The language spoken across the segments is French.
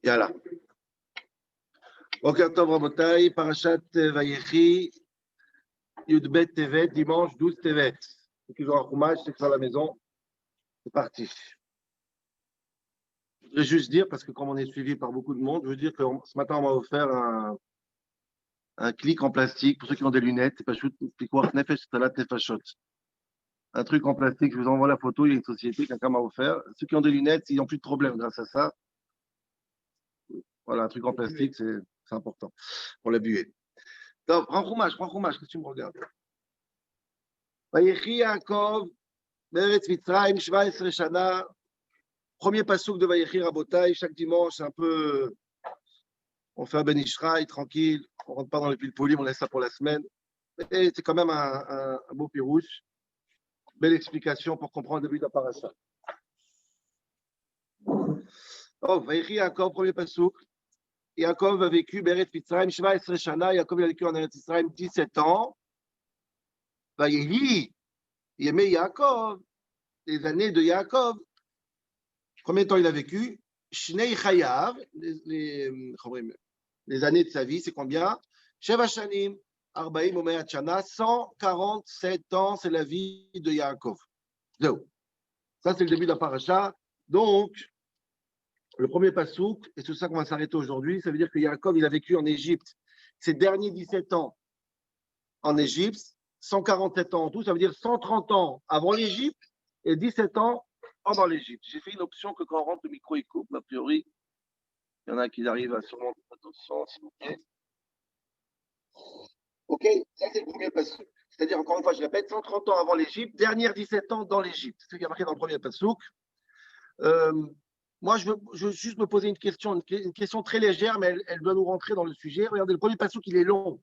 Yalla. Boker Tov Rabotai, Parashat Vayechi, Yudbet Tevet, dimanche 12 Tevet. Ceux qui ont un roumage, c'est que c'est à la maison. C'est parti. Je voudrais juste dire, parce que comme on est suivi par beaucoup de monde, je veux dire que ce matin, on m'a offert un clic en plastique pour ceux qui ont des lunettes. C'est pas chouette, un truc en plastique, je vous envoie la photo, il y a une société, quelqu'un m'a offert. Ceux qui ont des lunettes, ils n'ont plus de problème grâce à ça. Voilà, un truc en plastique, c'est important pour la buée. Donc, prends roumage, qu'est-ce que tu me regardes? Vayechi Yaakov, Beretz Mitzrayim, 17 Shana. Premier passouk de Vayechi Rabotai, chaque dimanche, un peu, on fait un Ben Ishraï, tranquille, on ne rentre pas dans les piles polies, on laisse ça pour la semaine. Et c'est quand même un beau pirouche. Belle explication pour comprendre le début de la parasha. Oh, Vayechi Yaakov, premier passouk. Yaakov a vécu Beretz Mitzrayim, 17 Shana. Yaakov a vécu en Eretz Mitzrayim 17 ans. Vayehi, Yemei Yaakov, les années de Yaakov. Combien de temps il a vécu? Shnei Chayav, les années de sa vie, c'est combien? Sheva Shanim, Arbaim Omeat Shana, 147 ans, c'est la vie de Yaakov. Ça, c'est le début de la paracha. Donc, le premier pasouk, et c'est ça qu'on va s'arrêter aujourd'hui, ça veut dire que Yaakov, il a vécu en Égypte ses derniers 17 ans en Égypte, 147 ans en tout, ça veut dire 130 ans avant l'Égypte et 17 ans pendant l'Égypte. J'ai fait une option que quand on rentre, le micro, il coupe. A priori, il y en a qui arrivent à surmonter attention, s'il vous plaît. OK, ça c'est le premier passouk. C'est-à-dire, encore une fois, je répète, 130 ans avant l'Égypte, dernière 17 ans dans l'Égypte. C'est ce qui est marqué dans le premier passouk. Moi, je veux juste me poser une question très légère, mais elle doit nous rentrer dans le sujet. Regardez, le premier passouk, il est long.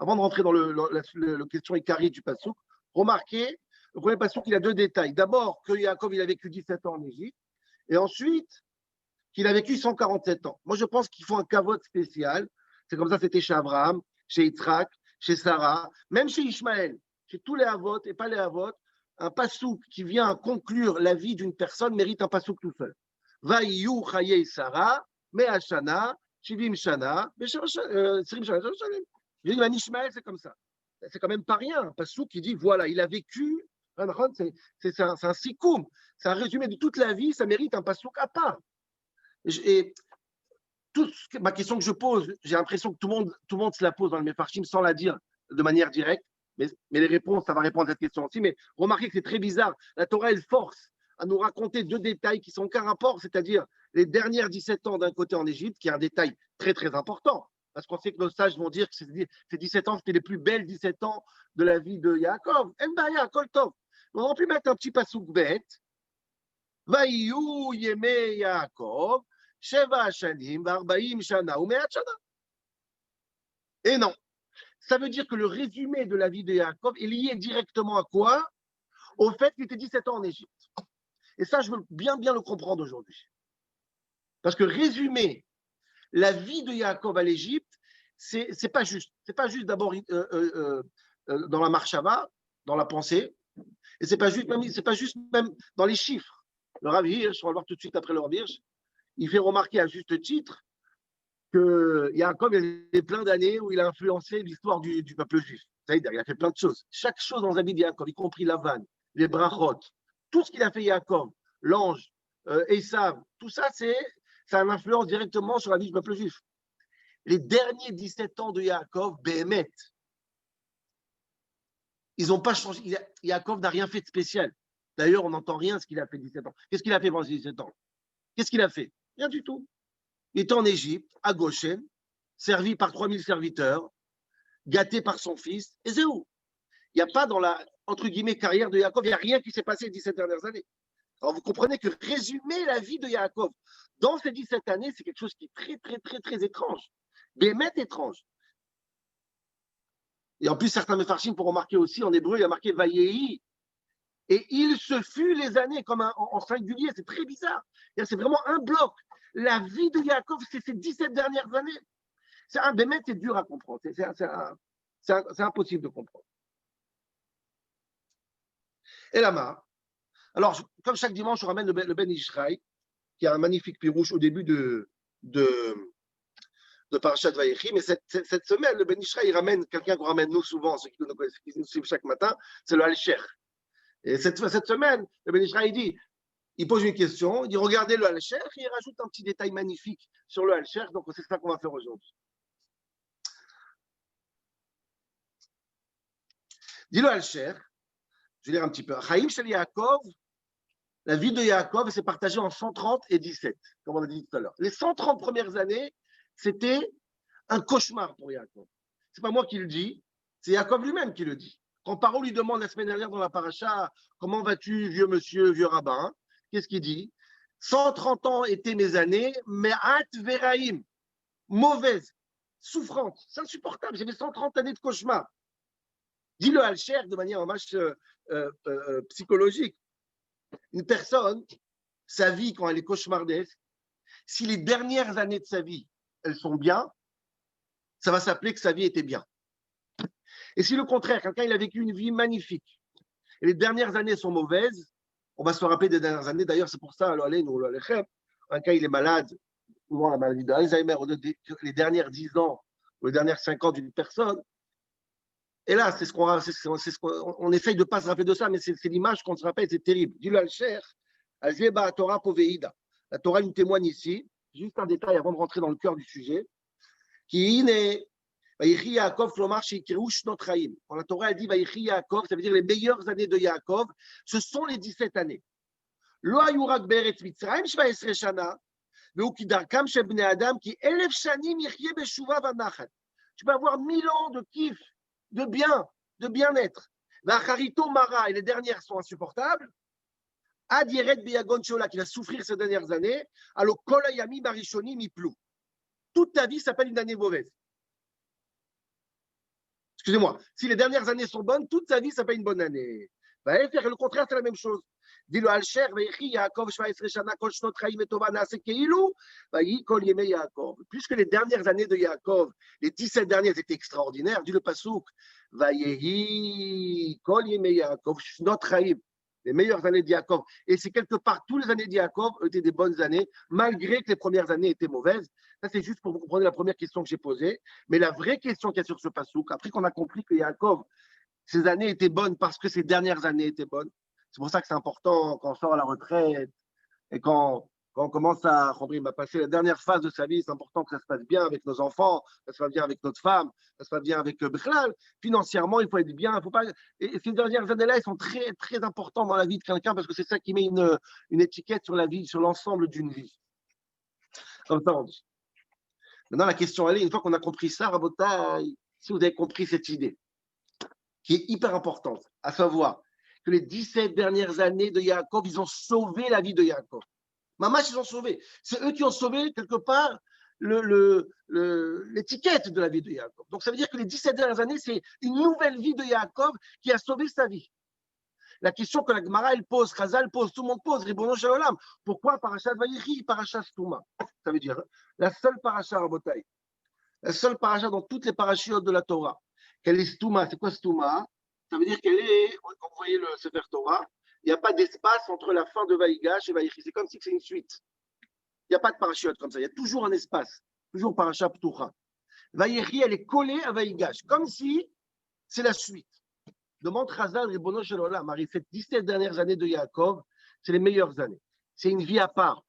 Avant de rentrer dans la question écarie du passouk, remarquez, le premier passouk, il a deux détails. D'abord, que Yaakov, il a vécu 17 ans en Égypte, et ensuite, qu'il a vécu 147 ans. Moi, je pense qu'il faut un kavod spécial. C'est comme ça, c'était chez Abraham, chez Yitzhak, chez Sarah, même chez Ishmaël, chez tous les Havot et pas les Havot. Un passouk qui vient conclure la vie d'une personne mérite un passouk tout seul. Vaïyu Chayei Sarah, Me'ashana, Shivim Shana, Sirim Shana. Ishmaël, c'est comme ça. C'est quand même pas rien. Un passouk qui dit voilà, il a vécu. C'est un sikoum. C'est un résumé de toute la vie. Ça mérite un passouk à part. Et ma question que je pose, j'ai l'impression que tout le monde se la pose dans le Mefarshim sans la dire de manière directe, mais les réponses, ça va répondre à cette question aussi. Mais remarquez que c'est très bizarre. La Torah, elle force à nous raconter deux détails qui n'ont aucun rapport, c'est-à-dire les dernières 17 ans d'un côté en Égypte, qui est un détail très, très important. Parce qu'on sait que nos sages vont dire que ces 17 ans, c'était les plus belles 17 ans de la vie de Yaakov. Mbaya, Koltov. On aurait pu mettre un petit pasouk bête. Vaïou, Yemei Yaakov. Sheva Shanim, Arbaim Shana, ou Me'at Shana. Et non. Ça veut dire que le résumé de la vie de Yaakov est lié directement à quoi? Au fait qu'il était 17 ans en Égypte. Et ça, je veux bien le comprendre aujourd'hui. Parce que résumer la vie de Yaakov à l'Égypte, c'est pas juste. C'est pas juste d'abord dans la marshava, dans la pensée, et c'est pas juste même dans les chiffres. Le Rav Hirsch, on va le voir tout de suite après le Rav Hirsch, il fait remarquer à juste titre que Yaakov, il y a plein d'années où il a influencé l'histoire du peuple juif. C'est-à-dire, il a fait plein de choses. Chaque chose dans la vie de Yaakov, y compris la vanne, les brachot, tout ce qu'il a fait Yaakov, l'ange, Esav, tout ça, ça a une influence directement sur la vie du peuple juif. Les derniers 17 ans de Yaakov, Béhémet, ils n'ont pas changé. Yaakov n'a rien fait de spécial. D'ailleurs, on n'entend rien de ce qu'il a fait 17 ans. Qu'est-ce qu'il a fait pendant 17 ans? Qu'est-ce qu'il a fait? Rien du tout. Il était en Égypte, à Goshen, servi par 3000 serviteurs, gâté par son fils, et c'est où? Il n'y a pas dans la, entre guillemets, carrière de Yaakov, il n'y a rien qui s'est passé les 17 dernières années. Alors vous comprenez que résumer la vie de Yaakov dans ces 17 années, c'est quelque chose qui est très, très, très, très étrange. Bémet étrange. Et en plus, certains Mefarshim pour remarquer aussi, en hébreu, il y a marqué Vayehi. Et il se fut les années, comme en singulier, c'est très bizarre. C'est vraiment un bloc. La vie de Yaakov, c'est ces 17 dernières années. C'est un bémet, c'est dur à comprendre. C'est impossible de comprendre. Et là-bas, alors, comme chaque dimanche, on ramène le Ben Ishraï, qui a un magnifique pirouche au début de de Parashat Vayechi, mais cette semaine, le Ben Ishraï, il ramène quelqu'un qu'on ramène nous souvent, ceux qui nous suivent chaque matin, c'est le Al-Sher. Et cette semaine, le Ben Ishraï dit, il pose une question, il dit regardez le Al-Sher, et il rajoute un petit détail magnifique sur le Al-Sher, donc c'est ça qu'on va faire aujourd'hui. Dit le Al-Sher, je vais lire un petit peu. Chaim Shel Yaakov, la vie de Yaakov s'est partagée en 130 et 17, comme on a dit tout à l'heure. Les 130 premières années, c'était un cauchemar pour Yaakov. Ce n'est pas moi qui le dis, c'est Yaakov lui-même qui le dit. Quand Paro lui demande la semaine dernière dans la paracha, comment vas-tu, vieux monsieur, vieux rabbin, qu'est-ce qu'il dit? 130 ans étaient mes années, mais at veraim, mauvaise, souffrante, c'est insupportable, j'avais 130 années de cauchemar. Dit le Al-Sher de manière en match psychologique. Une personne, sa vie, quand elle est cauchemardesque, si les dernières années de sa vie, elles sont bien, ça va s'appeler que sa vie était bien. Et si le contraire, quelqu'un il a vécu une vie magnifique, et les dernières années sont mauvaises, on va se rappeler des dernières années. D'ailleurs, c'est pour ça, un cas il est malade, souvent la maladie d'Alzheimer, les dernières 10 ans, ou les dernières 5 ans d'une personne. Et là, c'est ce qu'on essaye de ne pas se rappeler de ça, mais c'est l'image qu'on se rappelle, c'est terrible. Dis-le Al-Sher, Al-Zeba Torah Poveida. La Torah nous témoigne ici, juste un détail avant de rentrer dans le cœur du sujet, qui est Vaïchi Yaakov, Flomar, Sheikirou, Shnot Chaim. Quand la Torah dit Vaïchi Yaakov, ça veut dire les meilleures années de Yaakov, ce sont les 17 années. Lo ayurak beretz Mitzrayim, 17 shana, ve'u kidarkam shel bnei adam, ki 1000 shanim yichyeh beshuva v'nachat. Tu peux avoir 1000 ans de kiff, de bien-être. V'acharito mara, et les dernières sont insupportables. Ad yeret beyagon shola, qui va souffrir ces dernières années. Alors kol hayamim harishonim yiplou. Toute ta vie s'appelle une année mauvaise. Excusez-moi, si les dernières années sont bonnes, toute sa vie s'appelle une bonne année. Le contraire, c'est la même chose. Dit le Al-Sher, puisque les dernières années de Yaakov, les 17 dernières étaient extraordinaires, dit le Pasuk, les meilleures années de Yaakov. Et c'est quelque part, toutes les années de Yaakov étaient des bonnes années, malgré que les premières années étaient mauvaises. Ça, c'est juste pour vous comprendre la première question que j'ai posée. Mais la vraie question qu'il y a sur ce Pasuk, après qu'on a compris que Yaakov, ses années étaient bonnes parce que ses dernières années étaient bonnes. C'est pour ça que c'est important quand on sort à la retraite et quand on commence à passer la dernière phase de sa vie, c'est important que ça se passe bien avec nos enfants, que ça se passe bien avec notre femme, que ça se passe bien avec Bichlal. Financièrement, il faut être bien. Faut pas... Et ces dernières années-là, elles sont très, très importantes dans la vie de quelqu'un parce que c'est ça qui met une étiquette sur la vie, sur l'ensemble d'une vie. Comme ça, on dit. Maintenant, la question, elle est, une fois qu'on a compris ça, Rabotai, si vous avez compris cette idée, qui est hyper importante, à savoir que les 17 dernières années de Yaakov, ils ont sauvé la vie de Yaakov. Mamash, ils ont sauvé. C'est eux qui ont sauvé, quelque part, l'étiquette de la vie de Yaakov. Donc, ça veut dire que les 17 dernières années, c'est une nouvelle vie de Yaakov qui a sauvé sa vie. La question que la Gemara, elle pose, Chazal pose, tout le monde pose, Ribono Shel Olam, pourquoi Parashat Vayechi, Parashat Stouma? Ça veut dire la seule Parashat Rabotai, la seule Parashat dans toutes les parachiotes de la Torah. Quelle est Stouma? C'est quoi Stouma? Ça veut dire qu'elle est, quand vous voyez le Sefer Torah, il n'y a pas d'espace entre la fin de Vaïgash et Vaïchi. C'est comme si c'est une suite. Il n'y a pas de parachute comme ça. Il y a toujours un espace. Toujours Parashat Ptucha. Vaïchi, elle est collée à Vaïgash. Comme si c'est la suite. Demande Chazal, Ribono Shel Olam, Marie, ces 17 dernières années de Yaakov, c'est les meilleures années. C'est une vie à part.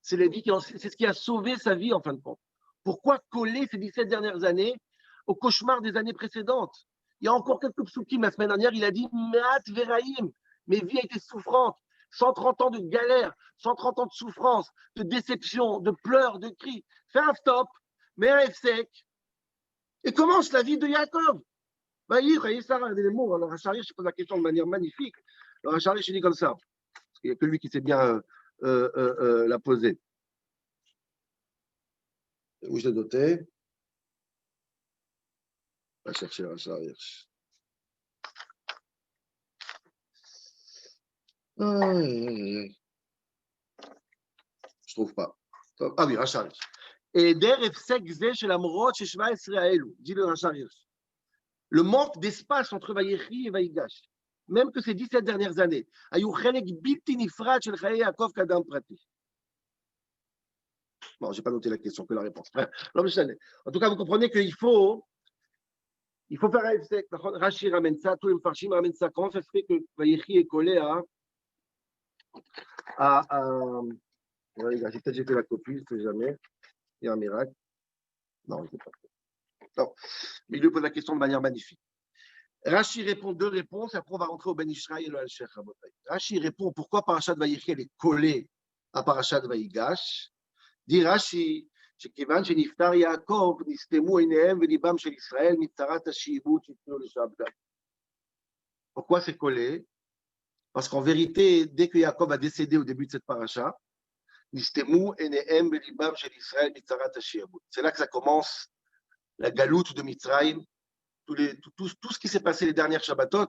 C'est ce qui a sauvé sa vie en fin de compte. Pourquoi coller ces 17 dernières années au cauchemar des années précédentes? Il y a encore quelques psukim. La semaine dernière, il a dit Me'at Veraim. Mes vies étaient souffrantes. 130 ans de galère, 130 ans de souffrance, de déception, de pleurs, de cris. Fais un stop, mets un F-sec et commence la vie de Yaakov. Voyez ça, regardez les mots. Alors, Hachari, je pose la question de manière magnifique. Alors, Hachari, je dis comme ça. Parce qu'il n'y a que lui qui sait bien la poser. Où je l'ai noté? On va chercher Hachari. Je trouve pas. Ah oui, Hachari. Et derrière Fsek chez la Morot, chez Shva Israël, dit le Hachari. Le manque d'espace entre Vayechi et Vaïgash, même que ces 17 dernières années, Non, je n'ai pas noté la question, que la réponse. Non, mais en tout cas, vous comprenez qu'il faut faire un FSEC. Rashi ramène ça, tous les Mfarshim ramènent ça. Comment ça se fait que Vaïchi est collé j'ai peut-être fait la copie, je ne sais jamais. Il y a un miracle. Non, je ne sais pas. Non. Mais il lui pose la question de manière magnifique. Rashi répond deux réponses, après on va rentrer au Ben Ishraï et le Al-Sheikh Rabotai. Rashi répond pourquoi Parashat Vaïchi elle est collée à Parashat Vaïgash. Dit Rashi, שכיוון שנפטר יעקב, נסתמו עיניהם וליבם של ישראל מצרת השעבוד שתנו לשעבדם. Pourquoi c'est collé? Parce qu'en vérité, dès que Yaakov a décédé au début de cette paracha, נסתמו עיניהם וליבם של ישראל מצרת השעבוד. C'est là que ça commence la galoute de Mitzrayim. Tout ce qui s'est passé les dernières Shabbatot,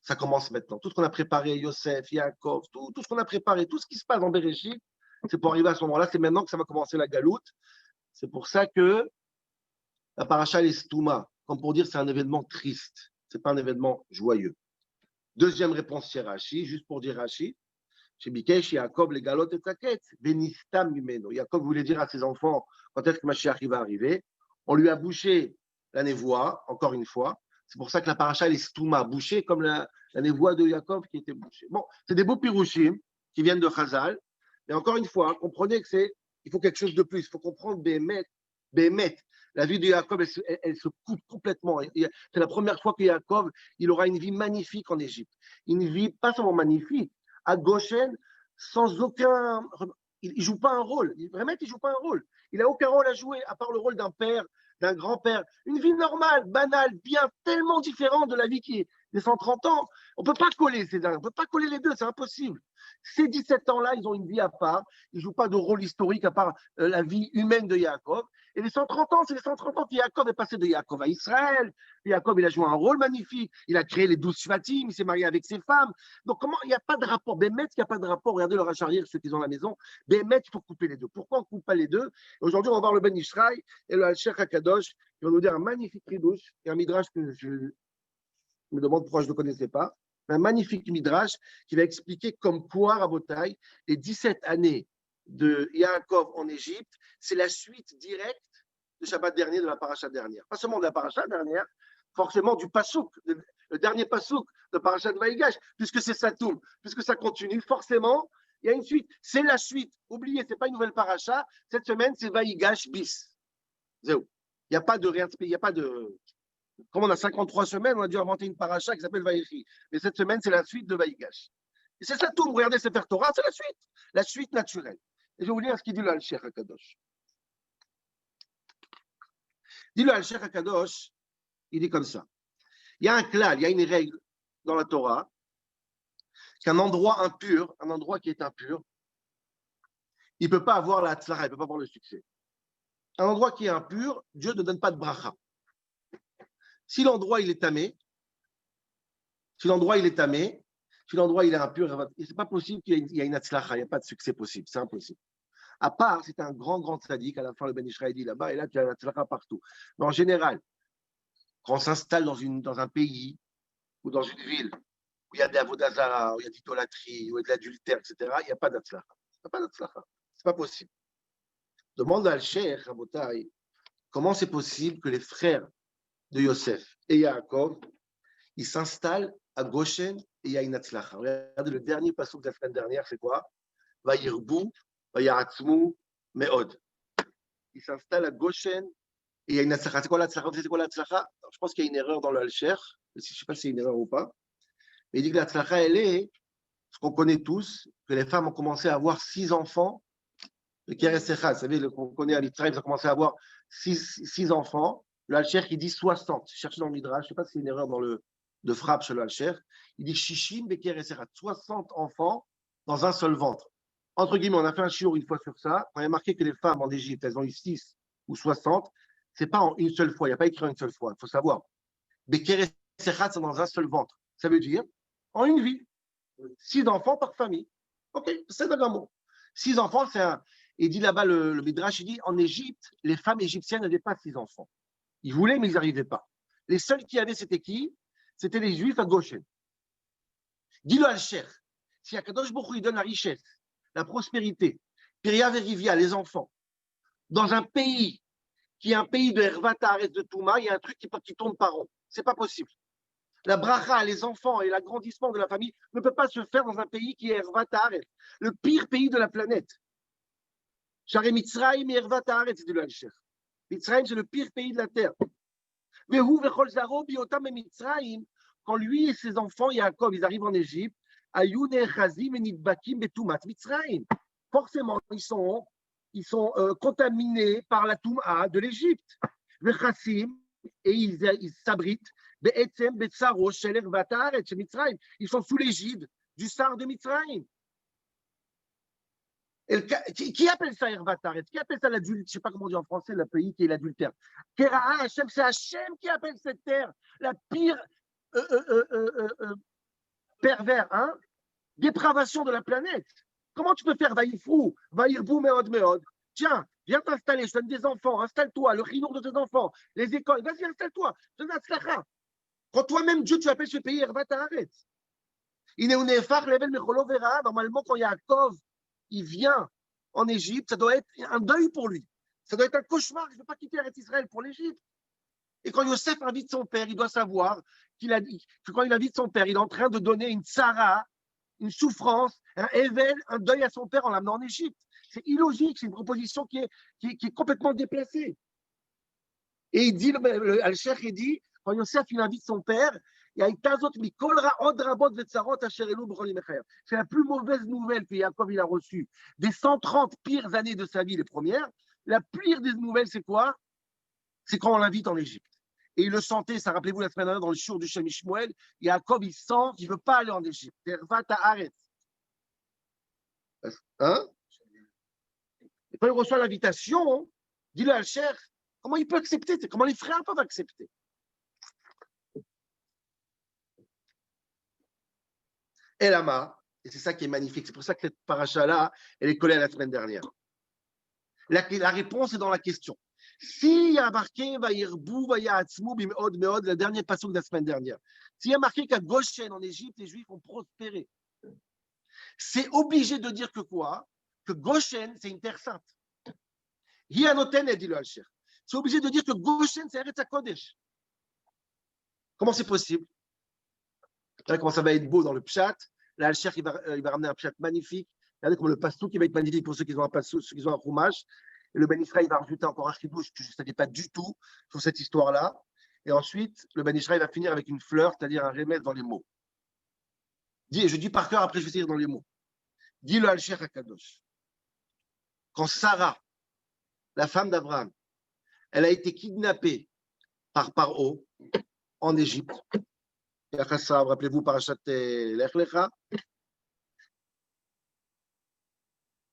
ça commence maintenant. Tout ce qu'on a préparé, Yosef, Yaakov, tout ce qu'on a préparé, tout ce qui se passe dans Bereshit, c'est pour arriver à ce moment-là. C'est maintenant que ça va commencer la galoute. C'est pour ça que la paracha est stouma, comme pour dire c'est un événement triste. Ce n'est pas un événement joyeux. Deuxième réponse chez Rashi, juste pour dire Rashi, chez Bikesh, Yaakov, les galotes et taquettes, Benistam Mimeno. Yaakov voulait dire à ses enfants quand est-ce que Mashiach va arriver. On lui a bouché la névoie, encore une fois. C'est pour ça que la paracha est stouma, bouchée comme la névoie de Yaakov qui était bouchée. Bon, c'est des beaux pirouchim qui viennent de Chazal. Mais encore une fois, comprenez que il faut quelque chose de plus. Il faut comprendre Béhémet. La vie de Yaakov, elle se coupe complètement. C'est la première fois que Yaakov, il aura une vie magnifique en Égypte. Une vie pas seulement magnifique, à Goshen, sans aucun... Il ne joue pas un rôle. Vraiment, il ne joue pas un rôle. Il n'a aucun rôle à jouer, à part le rôle d'un père, d'un grand-père. Une vie normale, banale, bien, tellement différente de la vie qui est des 130 ans. On ne peut pas coller on ne peut pas coller les deux, c'est impossible. Ces 17 ans-là, ils ont une vie à part. Ils ne jouent pas de rôle historique à part la vie humaine de Yaakov. Et les 130 ans, c'est les 130 ans que Yaakov est passé de Yaakov à Israël. Yaakov, il a joué un rôle magnifique. Il a créé les 12 Shvatim, il s'est marié avec ses femmes. Donc, comment il n'y a pas de rapport? Bémet, il n'y a pas de rapport. Regardez leur arrière, ceux qui ont à la maison. Bémet, il faut couper les deux. Pourquoi on ne coupe pas les deux? Aujourd'hui, on va voir le Ben Ishraï et le Al-Sheikh HaKadosh qui vont nous dire un magnifique ridouche, et un midrash que je me demande pourquoi je ne le connaissais pas. Un magnifique midrash qui va expliquer comme quoi, Rabotai, les 17 années de Yaakov en Égypte, c'est la suite directe de Shabbat dernier, de la paracha dernière. Pas seulement de la paracha dernière, forcément du pasouk, le dernier pasouk de paracha de Vaïgash, puisque c'est Satoum, puisque ça continue, forcément, il y a une suite. C'est la suite. Oubliez, ce n'est pas une nouvelle paracha. Cette semaine, c'est Vaïgash bis. Zéou. Il n'y a pas de rien, il n'y a pas de... Comme on a 53 semaines, on a dû inventer une paracha qui s'appelle Vaïchi. Mais cette semaine, c'est la suite de Vaïgash. Et c'est ça tout. Regardez Sefer Torah, c'est la suite naturelle. Et je vais vous lire ce qu'il dit le Al-Sheikh HaKadosh. Dit le Al-Sheikh HaKadosh, il dit comme ça. Il y a un klal, il y a une règle dans la Torah, qu'un endroit impur, un endroit qui est impur, il ne peut pas avoir la tzlara, il ne peut pas avoir le succès. Un endroit qui est impur, Dieu ne donne pas de bracha. Si l'endroit il est tamé, si l'endroit il est impur, c'est pas possible qu'il y ait une atzlacha, il n'y a pas de succès possible, c'est impossible. À part, c'est un grand tzaddik, à la fin le Ben Ishraï dit là-bas, et là tu as l'atzlacha partout. Mais en général, quand on s'installe dans un pays ou dans une ville où il y a des avodazara, où il y a d'idolâtrie, où il y a de l'adultère, etc., il n'y a pas d'atzlacha. Il n'y a pas d'atzlacha. C'est pas possible. Demande à Al-Sheikh, Rabotai, comment c'est possible que les frères de Yosef et Yaakov, ils s'installent à Goshen et il y a une atzlacha. Regardez le dernier passage de la semaine dernière, c'est quoi? Vayirbu, Vayaratzmu, Meod. Ils s'installent à Goshen et il y a une atzlacha. C'est quoi l'atzlacha? Je pense qu'il y a une erreur dans le Al-Sheikh. Je ne sais pas si c'est une erreur ou pas. Mais il dit que l'atzlacha, elle est, ce qu'on connaît tous, que les femmes ont commencé à avoir 6 enfants. Le Keresecha, vous savez, qu'on connaît à l'Israël, ils ont commencé à avoir 6 enfants. Le Al-Sheikh, il dit 60. Cherchez dans le Midrash, je ne sais pas si c'est une erreur de frappe chez le Al-Sheikh. Il dit Shishim Beker et Serat, 60 enfants dans un seul ventre. Entre guillemets, on a fait un shiur une fois sur ça. On a marqué que les femmes en Égypte, elles ont eu 6 ou 60. Ce n'est pas en une seule fois, il n'y a pas écrit en une seule fois. Il faut savoir. Beker et Serat, c'est dans un seul ventre. Ça veut dire en une vie. 6 enfants par famille. Ok, c'est un mot. 6 enfants, c'est un. Il dit là-bas, le Midrash, il dit en Égypte, les femmes égyptiennes n'avaient pas 6 enfants. Ils voulaient, mais ils n'arrivaient pas. Les seuls qui avaient, c'était qui? C'était les Juifs à Goshen. Dis-le Al-Sheikh. Si Akadosh Baruch Hu, il donne la richesse, la prospérité, Piria Verivia, les enfants, dans un pays qui est un pays de Hervatares de Touma, il y a un truc qui tourne par rond. C'est pas possible. La bracha, les enfants et l'agrandissement de la famille ne peut pas se faire dans un pays qui est Hervatares, le pire pays de la planète. Charé Mitzrayim et Hervatares, dit le Alcher. Mitzrayim, c'est le pire pays de la terre. Quand lui et ses enfants, Yaakov, ils arrivent en Égypte, forcément, ils sont contaminés par la Touma de l'Égypte. Et ils s'abritent. Ils sont sous l'égide du sar de Mitzrayim. Qui appelle ça Hervataret? Qui appelle ça l'adulte? Je ne sais pas comment on dit en français, le pays qui est l'adultère. Kera'a Hachem, c'est Hachem qui appelle cette terre la pire pervers, hein? Dépravation de la planète. Comment tu peux faire Vaïfrou, Vaïrbou, Meod, Meod? Tiens, viens t'installer, je donne des enfants, installe-toi, le chinour de tes enfants, les écoles, vas-y, installe-toi, je donne Atzlacha. Quand toi-même, Dieu, tu appelles ce pays Hervataret. Normalement, quand Yaakov il vient en Égypte, ça doit être un deuil pour lui. Ça doit être un cauchemar. Je ne veux pas quitter Eretz Israël pour l'Égypte. Et quand Yosef invite son père, il doit savoir que quand il invite son père, il est en train de donner une tsara, une souffrance, un ével, un deuil à son père en l'amenant en Égypte. C'est illogique, c'est une proposition qui est complètement déplacée. Et il dit, Al-Sheikh, il dit, quand Yosef il invite son père, c'est la plus mauvaise nouvelle que Yaakov il a reçue. Des 130 pires années de sa vie, les premières, la pire des nouvelles, c'est quoi? C'est quand on l'invite en Égypte. Et il le sentait, ça rappelez-vous la semaine dernière dans le shiur du Shem Shmuel, Yaakov il sent qu'il ne veut pas aller en Égypte. Hein? Et quand il reçoit l'invitation, dis-le à Cher, comment il peut accepter? Comment les frères peuvent accepter? Et Lama, et c'est ça qui est magnifique, c'est pour ça que cette paracha-là, elle est collée à la semaine dernière. La réponse est dans la question. S'il y a marqué Vaïrbou, Vaïatzmou, Bim'od, Meod, le dernier passage de la semaine dernière, s'il y a marqué qu'à Goshen, en Égypte, les Juifs ont prospéré, c'est obligé de dire que quoi? Que Goshen, c'est une terre sainte. Hianoten, dit le Alcher. C'est obligé de dire que Goshen, c'est Eretz HaKodesh. Comment c'est possible? Regardez comment ça va être beau dans le Pshat. Là, Al-Sheikh, il va ramener un Pshat magnifique. Regardez comment le pastou qui va être magnifique pour ceux qui ont un pastou, ceux qui ont un roumage. Et le Ben Israël, il va rajouter encore un chidouche que je ne savais pas du tout sur cette histoire-là. Et ensuite, le Ben Israël va finir avec une fleur, c'est-à-dire un remède dans les mots. Je dis par cœur, après je vais dire dans les mots. Dis le Al-Sheikh HaKadosh. Quand Sarah, la femme d'Abraham, elle a été kidnappée par Paro en Égypte, rappelez-vous, Parashat Lech Lecha.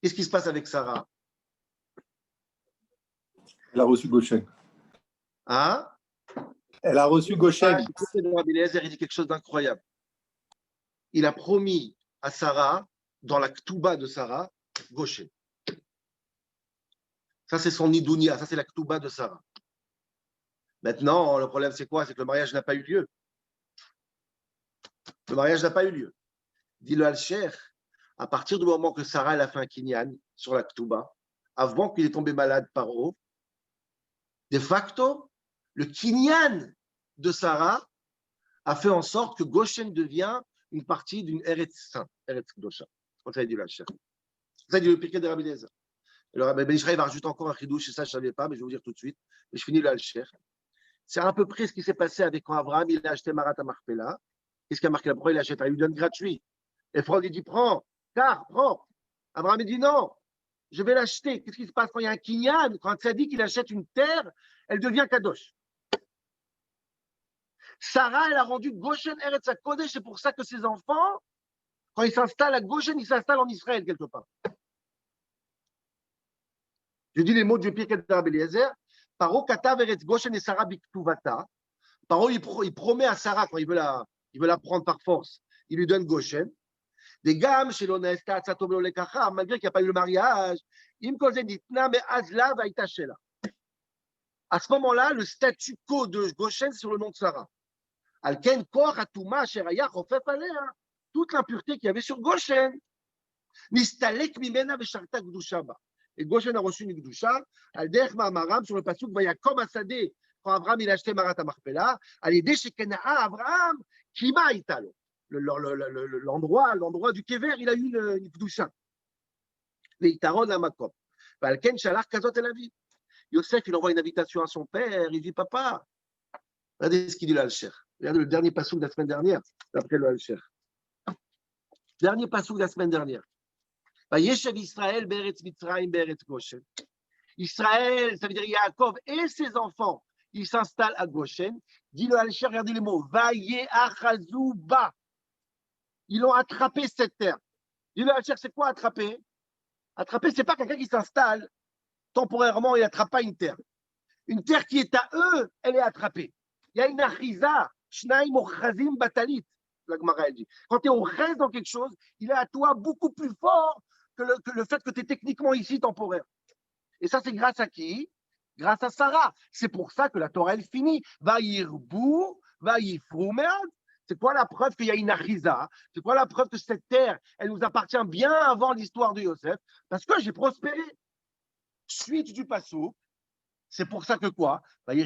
Qu'est-ce qui se passe avec Sarah? Elle a reçu Goshen. Hein? Elle a reçu Goshen. Rabbi Eliezer, il dit quelque chose d'incroyable. Il a promis à Sarah, dans la Ktouba de Sarah, Goshen. Ça, c'est son Nidounia, ça, c'est la Ktouba de Sarah. Maintenant, le problème, c'est quoi? C'est que le mariage n'a pas eu lieu. Le mariage n'a pas eu lieu. Dit le Al-Sheikh, à partir du moment que Sarah elle a fait un kinyan sur la Ktouba, avant qu'il ait tombé malade par eau, de facto, le kinyan de Sarah a fait en sorte que Goshen devient une partie d'une Eretz Saint, Eretz Kdosha. C'est comme ça dit le Al-Sheikh. C'est ça dit le piquet de Rabbi Eliezer. Le Rabbi Ben Israël va rajouter encore un chidouche, et ça je ne savais pas, mais je vais vous dire tout de suite. Et je finis le Al-Sheikh. C'est à peu près ce qui s'est passé avec quand Abraham il a acheté Marat Marpella. Qu'est-ce qui a marqué la première? Il achète, il lui donne gratuit. Et Franck il dit prends, prends. Abraham il dit non, je vais l'acheter. Qu'est-ce qui se passe quand il y a un kinyan? Quand ça dit qu'il achète une terre, elle devient kadosh. Sarah, elle a rendu Goshen Eretz HaKodesh, c'est pour ça que ses enfants, quand ils s'installent à Goshen, ils s'installent en Israël quelque part. Je dis les mots du Pirkei de Rabbi Eliezer. Paro katav Eretz Goshen et Sarah biktuvata. Paro, il promet à Sarah, quand il veut la prendre par force, il lui donne Goshen. Des gammes chez l'honnêteté, malgré qu'il n'y a pas eu le mariage, à ce moment-là, le statu quo de Goshen, c'est sur le nom de Sarah. Toute l'impureté qu'il y avait sur Goshen. Nistalek mimena vesharta gdusha ba. Et Goshen a reçu une gdusha, al derech ma'amaram, sur le pasuk, Vayakom asadeh, quand Abraham il a acheté Marat Marpella, à l'idée chez Kena'a, Abraham, Kima Italo. L'endroit du Kever, il a eu une gdusha. Veitaron amakom. Valken shalach kazot el aviv. Yosef, il envoie une invitation à son père, il dit, papa, regardez ce qu'il dit là, Al-Sher. Regardez le dernier passouk de la semaine dernière, d'après le Al-Sher. Dernier passouk de la semaine dernière. Yeshev Israël, Beretz Mitzrayim, Beretz Goshen. Israël, ça veut dire Yaakov et ses enfants, ils s'installent à Goshen. Dit le Al-Sher, regardez les mots. Ba. Ils ont attrapé cette terre. Dit le Al-Sher, c'est quoi attraper? Attraper, c'est pas quelqu'un qui s'installe temporairement et n'attrape pas une terre. Une terre qui est à eux, elle est attrapée. Il y a une achiza, shnaim ochazim batalit, la Gemara elle dit. Quand tu es au reste dans quelque chose, il est à toi beaucoup plus fort que le fait que tu es techniquement ici temporaire. Et ça, c'est grâce à qui? Grâce à Sarah. C'est pour ça que la Torah, elle finit. Va yirbu, va yifru mead. C'est quoi la preuve qu'il y a une achiza? C'est quoi la preuve que cette terre, elle nous appartient bien avant l'histoire de Yosef? Parce que j'ai prospéré. Suite du passouk, c'est pour ça que quoi? Voilà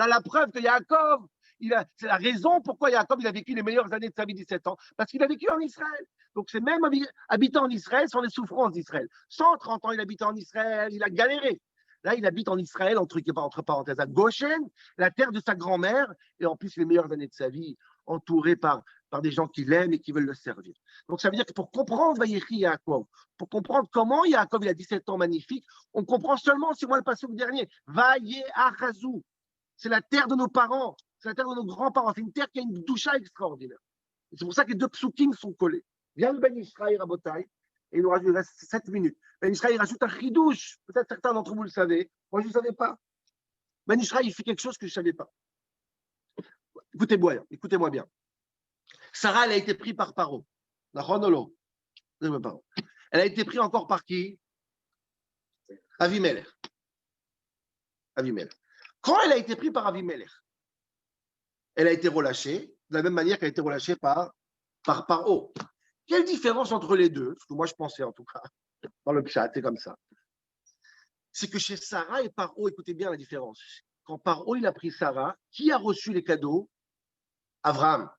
la preuve que Yaakov, c'est la raison pourquoi Yaakov il a vécu les meilleures années de sa vie, 17 ans, parce qu'il a vécu en Israël. Donc c'est même habitant en Israël sans les souffrances d'Israël. 130 ans il habite en Israël, il a galéré. Là, il habite en Israël, entre parenthèses, à Goshen, la terre de sa grand-mère, et en plus les meilleures années de sa vie, entouré par des gens qui l'aiment et qui veulent le servir. Donc ça veut dire que pour comprendre Vayechi Yaakov, pour comprendre comment Yaakov il a 17 ans magnifique, on comprend seulement, c'est moi le passage dernier, Vayeachazou. C'est la terre de nos parents, c'est la terre de nos grands-parents, c'est une terre qui a une doucha extraordinaire. Et c'est pour ça que les deux psukim sont collés. Viens le Ben Israël Rabotai, et il nous reste 7 minutes. Ben Israël rajoute un chidouche, peut-être certains d'entre vous le savez, moi je ne savais pas. Ben Israël il fait quelque chose que je ne savais pas. Écoutez-moi bien. Sarah, elle a été prise par Paro. La chronologue. Elle a été prise encore par qui? Avimelech. Quand elle a été prise par Avimelech, elle a été relâchée de la même manière qu'elle a été relâchée par Paro. Quelle différence entre les deux? Ce que moi je pensais en tout cas, dans le chat, c'est comme ça. C'est que chez Sarah et Paro, écoutez bien la différence. Quand Paro il a pris Sarah, qui a reçu les cadeaux? Abraham.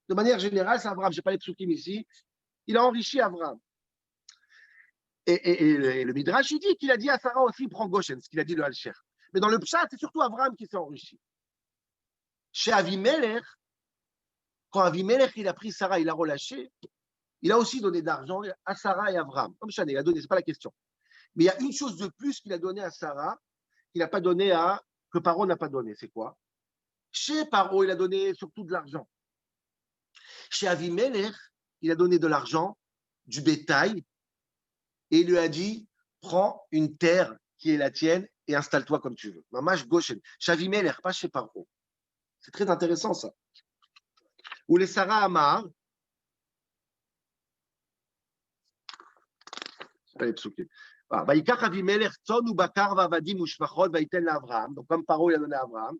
De manière générale, c'est Abraham. Je n'ai pas les psukim ici. Il a enrichi Abraham. Et le Midrash, il dit qu'il a dit à Sarah aussi, prends Goshen, ce qu'il a dit le Al-Sher. Mais dans le Pshat, c'est surtout Abraham qui s'est enrichi. Chez Avimelech, quand Avimelech il a pris Sarah, il l'a relâché, il a aussi donné d'argent à Sarah et à Abraham. Comme Chanel, il a donné, ce n'est pas la question. Mais il y a une chose de plus qu'il a donné à Sarah, qu'il n'a pas donné que Paro n'a pas donné. C'est quoi? Chez Paro, il a donné surtout de l'argent. Chez Avimelech, il a donné de l'argent, du bétail, et il lui a dit, prends une terre qui est la tienne et installe-toi comme tu veux. Mamash Goshen. Chez Avimelech, pas chez Paro. C'est très intéressant ça. Ou les Sarah Amar, c'est pas les psukim. Vaïkach Avimelech, Tzon ou Bakar, Vavadim ou Shvachot, Vaïten Abraham. Donc comme Paro, il a donné à Abraham.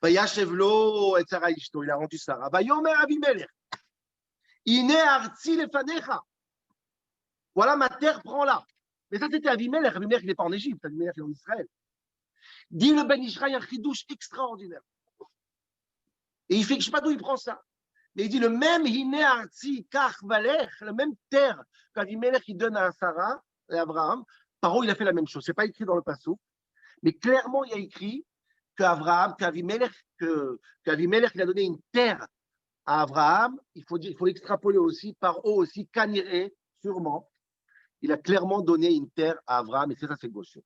Vayashev lo et Sarah ishto, il a rendu Sarah. Vayomer Avimelech. Ine artsi lefanecha. Voilà ma terre, prends-la. Mais ça, c'était Avimelech. Avimelech, il n'est pas en Égypte. Avimelech, il est en Israël. Dit le Ben Israël, un chidouche extraordinaire. Et il fait que je ne sais pas d'où il prend ça. Mais il dit le même Hine artsi kach valech, la même terre qu'Avimelech, il donne à Sarah et à Abraham. Paro, il a fait la même chose. Ce n'est pas écrit dans le passou. Mais clairement, il y a écrit qu'Avimelech, il a donné une terre à Abraham. Il faut extrapoler aussi, Paro aussi, Kaniré, sûrement. Il a clairement donné une terre à Abraham, et c'est ça, c'est Goshen.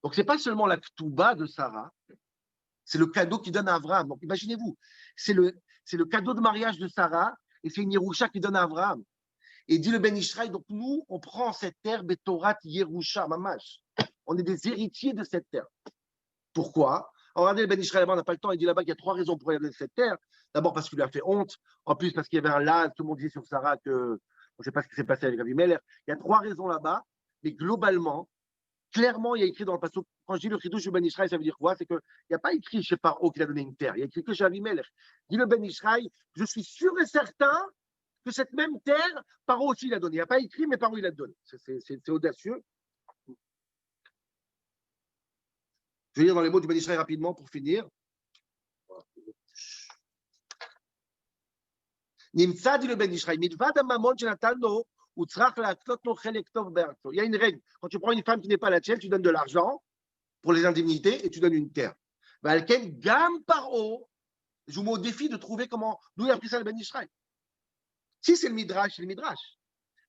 Donc, ce n'est pas seulement la Ketouba de Sarah, c'est le cadeau qu'il donne à Abraham. Donc, imaginez-vous, c'est le cadeau de mariage de Sarah, et c'est une Yerusha qu'il donne à Abraham. Et dit le Ben Ishraï, donc nous, on prend cette terre, Betorat Yerusha, Mamash. On est des héritiers de cette terre. Pourquoi? Regardez le Ben Ishraï, on n'a pas le temps, il dit là-bas qu'il y a 3 raisons pour regarder cette terre. D'abord parce qu'il lui a fait honte, en plus parce qu'il y avait un lâche, tout le monde disait sur Sarah que on ne sait pas ce qui s'est passé avec Avimelech. Il y a 3 raisons là-bas, mais globalement, clairement, il y a écrit dans le passage, quand je dis le Chidouche du Ben Ishraï, ça veut dire quoi? C'est qu'il n'y a pas écrit chez Paro qu'il a donné une terre. Il y a écrit que chez Avimelech. Dit le Ben Ishraï, je suis sûr et certain que cette même terre, Paro aussi l'a donnée. Il n'y a pas écrit, mais Paro il l'a donné. C'est audacieux. Je vais lire dans les mots du Ben Ishraï rapidement pour finir. Nimtza, dit le Ben Ishraï, milvad amamon shenatano, ou tzrach la'aktot no chelek tov be'artso. Il y a une règle. Quand tu prends une femme qui n'est pas la tienne, tu donnes de l'argent pour les indemnités et tu donnes une terre. Valken gam paro. Je vous mets au défi de trouver comment, d'où il a pris ça le Ben Ishraï. Si c'est le Midrash, c'est le Midrash.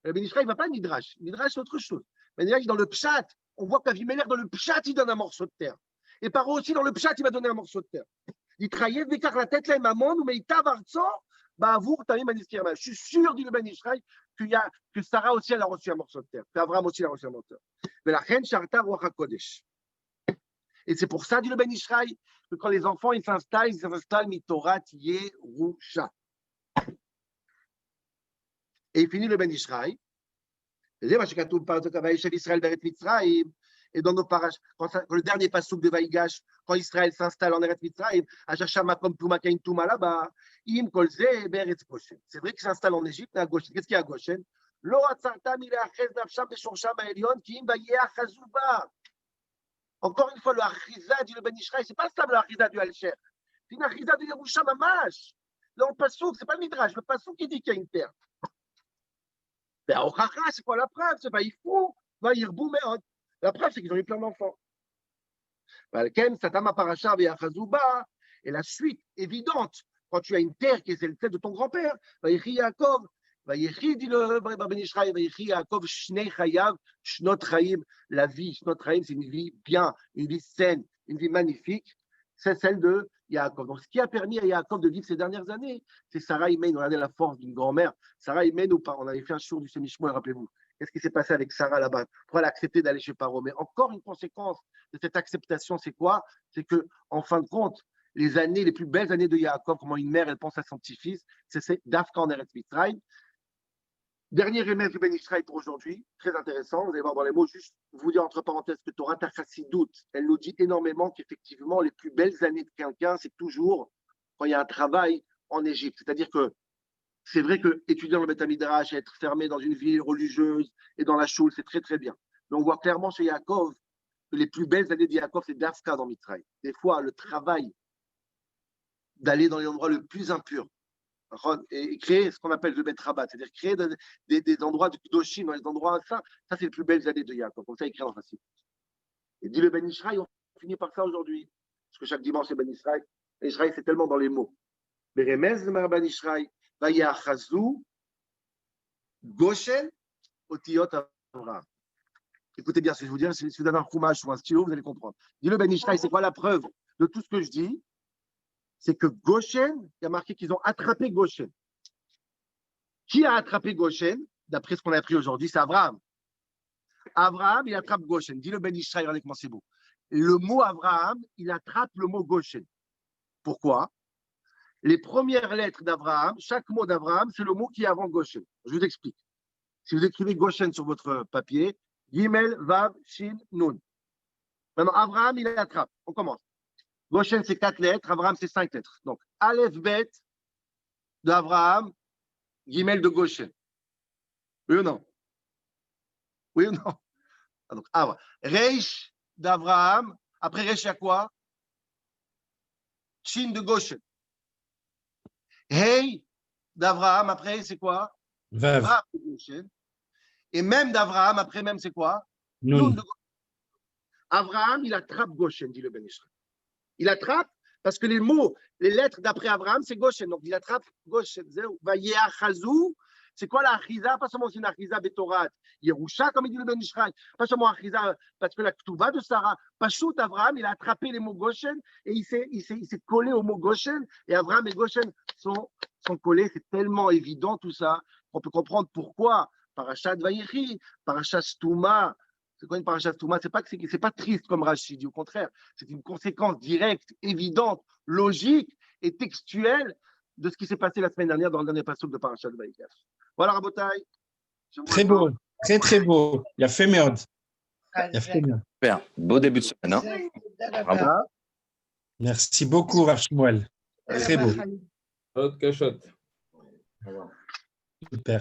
Le Ben Ishraï ne va pas le Midrash. Le Midrash, c'est autre chose. Le Midrash, dans le Pshat, on voit qu'Avimelech, dans le Pshat, il donne un morceau de terre. Et Paro aussi, dans le Pshat, il va donner un morceau de terre. Il trahit Vekar la tête, là, Mamon, ou Meitav Artso, Bavour, Tamim, Maniskirma. Je suis sûr, dit le Ben Ishraï, que Sarah aussi, elle a reçu un morceau de terre. Qu'Abraham aussi, a reçu un morceau de terre. Mais la reine Sharta Ruach HaKodesh. Et c'est pour ça, dit le Ben Ishraï, que quand les enfants ils s'installent Mitorat Yerusha. Et il finit le Ben Ishraï. Et dans nos parages, quand le dernier passouk de Vaïgash, quand Israël s'installe en Eretz Mitzrayim, là-bas, c'est vrai qu'il s'installe en Égypte, à Goshen. Qu'est-ce qu'il y a à Goshen? Encore une fois, le Achiza dit le Ben Ishraï, c'est pas ça le Achiza du Alcher. C'est une Achiza de Yerusha Mamash. Là, le passouk, c'est pas le Midrash, le passouk qui dit qu'il y a une terre. Ben, c'est quoi la preuve? C'est pas il faut, la preuve, c'est qu'ils ont eu plein d'enfants. Et la suite évidente, quand tu as une terre qui est celle de ton grand-père, Yaakov, dit le Ben Ishraï, Yaakov, Shnei Chayav, Shnot Chaim, la vie, Shnot Chaim, c'est une vie bien, une vie saine, une vie magnifique, c'est celle de Yaakov. Donc, ce qui a permis à Yaakov de vivre ces dernières années, c'est Sarah Imen. Regardez la force d'une grand-mère. Sarah Imen, on avait fait un show du Sémishmoy, rappelez-vous. Qu'est-ce qui s'est passé avec Sarah là-bas? Pourquoi elle a accepté d'aller chez Paro? Mais encore une conséquence de cette acceptation, c'est quoi? C'est que, en fin de compte, les plus belles années de Yaakov, comment une mère, elle pense à son petit-fils, c'est Dafka en Eretz Mitzrayim. Dernier remède du Ben Ishraï pour aujourd'hui, très intéressant. Vous allez voir dans les mots, juste vous dire entre parenthèses que Torah Chassidout, elle nous dit énormément qu'effectivement, les plus belles années de quelqu'un, c'est toujours quand il y a un travail en Égypte. C'est-à-dire que c'est vrai que étudier dans le Beth Midrash, être fermé dans une ville religieuse et dans la choule, c'est très très bien. Mais on voit clairement chez Yaakov que les plus belles années de Yaakov, c'est Dafka dans Mitzrayim. Des fois, le travail d'aller dans les endroits les plus impurs, et créer ce qu'on appelle le Bet Rabat, c'est-à-dire créer des endroits de Kedoshim, dans les endroits ça c'est les plus belles années de Yaakov, comme ça écrire en facile. Et dit le Ben Ishraï, on finit par ça aujourd'hui, parce que chaque dimanche c'est Ben Ishraï. Ben Ishraï c'est tellement dans les mots. Beremez le Ben Ishraï, Vayachazu, Goshen, Otiyot Avraham. Écoutez bien ce que je vous dis, si vous avez un fromage ou un stylo, vous allez comprendre. Dit le Ben Ishraï, c'est quoi la preuve de tout ce que je dis? C'est que Goshen, il y a marqué qu'ils ont attrapé Goshen. Qui a attrapé Goshen? D'après ce qu'on a appris aujourd'hui, c'est Abraham. Abraham, il attrape Goshen. Dis le Ben Ishraï, regardez comment c'est beau. Le mot Abraham, il attrape le mot Goshen. Pourquoi? Les premières lettres d'Abraham, chaque mot d'Abraham, c'est le mot qui est avant Goshen. Je vous explique. Si vous écrivez Goshen sur votre papier, Gimel, Vav, Shin, Nun. Maintenant, Abraham, il attrape. On commence. Goshen, c'est 4 lettres. Abraham, c'est 5 lettres. Donc, Aleph, Bet d'Abraham, Gimel de Goshen. Oui ou non? Oui ou non? Donc, Reish d'Abraham. Après Reish, il y a quoi? Shin de Goshen. Hey d'Abraham, après, c'est quoi? Vav. Vav de Goshen. Et même d'Abraham, après, même, c'est quoi? Nun. De Goshen. Abraham, il attrape Goshen, dit le Ben Ishraï. Il attrape parce que les mots, les lettres d'après Abraham, c'est Goshen. Donc, il attrape Goshen. Vayeachazou. C'est quoi la achiza? Pas seulement c'est une achiza betorat, Yerusha, comme il dit le Ben Ishraï. Pas seulement achiza parce que la ktuva de Sarah. Pachout, Abraham, il a attrapé les mots Goshen et il s'est collé au mot Goshen. Et Abraham et Goshen sont collés. C'est tellement évident tout ça qu'on peut comprendre pourquoi Parashat Vayechi, Parashat Stouma. C'est quoi une parashat Stouma? C'est pas triste comme Rachid dit, au contraire, c'est une conséquence directe, évidente, logique et textuelle de ce qui s'est passé la semaine dernière dans le dernier passage de Parashat Vaïgash. Voilà, Rabotai. Très beau, très très beau. Il a fait merde. יפה מאוד. Super. Beau début de semaine. Hein. Bravo. Merci beaucoup, Rav Shmuel. Très beau. עוד קשות. Super.